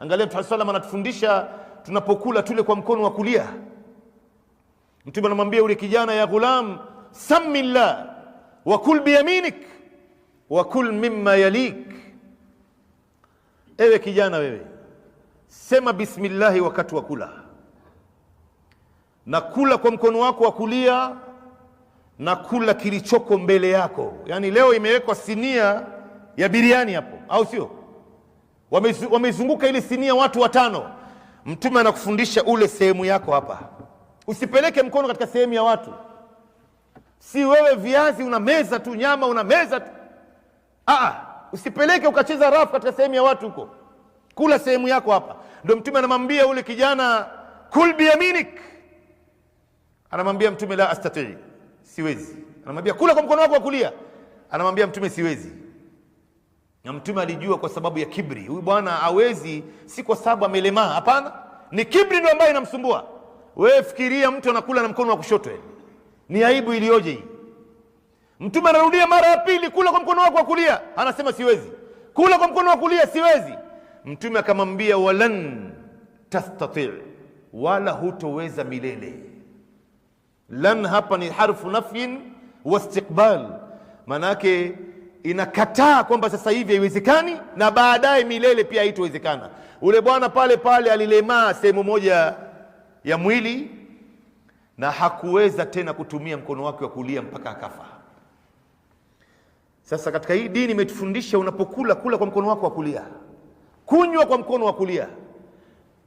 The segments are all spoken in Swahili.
Angalia Mtume sallam anatufundisha tunapokula tule kwa mkono wa kulia. Mtume anamwambia yule kijana, ya ghulam samillah wa kul biyaminik wa kul mimma yalik, ewe kijana wewe, sema bismillahi wakati wa kula, na kula kwa mkono wako wa kulia, na kula kilichoko mbele yako. Yani leo imewekwa sinia ya biriani hapo, au sio? Wamezunguka ile sinia watu 5. Mtume anakufundisha ule sehemu yako hapa. Usipeleke mkono katika sehemu ya watu. Si wewe viazi unameza tu, nyama unameza tu. Usipeleke ukacheza rafu katika sehemu ya watu huko. Kula sehemu yako hapa. Ndio Mtume anamwambia ule kijana, kul biyaminik. Anamwambia Mtume, la astati, siwezi. Anamwambia kula kwa mkono wako wa kulia. Anamwambia Mtume, siwezi. Na Mtume alijua kwa sababu ya kibri. Huyu bwana hawezi, si kwa sababu amelemaa, hapana. Ni kibri ndio ambayo inamsumbua. Wewe fikiria mtu anakula na mkono wa kushoto. Ni aibu iliyoje hii. Mtume anarudia mara ya pili, kula kwa mkono wako wa kulia. Anasema siwezi. Kula kwa mkono wa kulia, siwezi. Mtume akamwambia, walan tastati, wala hutoweza milele. Lan hapa ni harfu nafyin wa istiqbal. Manake inakataa kwamba sasa hivi haiwezekani na baadaye milele pia haitowezekana. Ule bwana pale pale alilemaa sehemu moja ya mwili na hakuweza tena kutumia mkono wake wa kulia mpaka akafa. Sasa katika hii dini imetufundisha unapokula, kula kwa mkono wako wa kulia, kunywa kwa mkono wa kulia,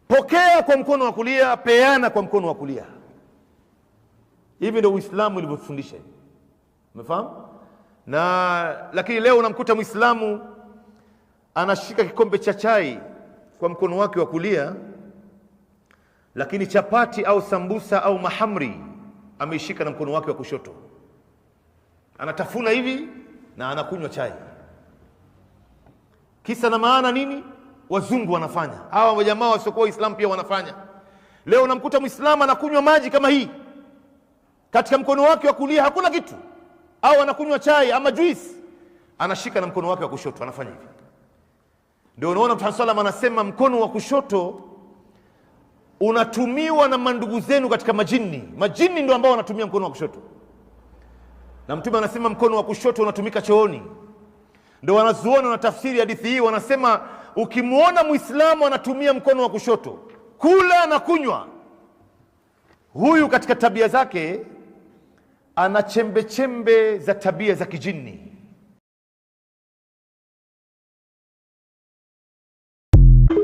pokea kwa mkono wa kulia, peana kwa mkono wa kulia. Hivi ndio Uislamu ulivyofundisha. Umefahamu? Lakini leo unamkuta Muislamu anashika kikombe cha chai kwa mkono wake wa kulia, lakini chapati au sambusa au mahamri ameishika na mkono wake wa kushoto. Anatafuna hivi na anakunywa chai. Kisa na maana nini? Wazungu wanafanya. Hawa jamaa wasiokuwa Waislamu pia wanafanya. Leo unamkuta Muislamu anakunywa maji kama hii katika mkono wake wa kulia, hakuna kitu. Au anakunywa chai ama juice, anashika na mkono wake wa kushoto, anafanya hivi. Ndio unaona Mtume sallam anasema mkono wa kushoto unatumiwa na mandugu zenu katika majini. Majini ndio ambao wanatumia mkono wa kushoto. Na Mtume anasema mkono wa kushoto unatumika chooni. Ndio wanazuoni na tafsiri hadithi hii wanasema, ukimuona Muislamu anatumia mkono wa kushoto kula na kunywa, huyu katika tabia zake ana chembe chembe za tabia za kijini.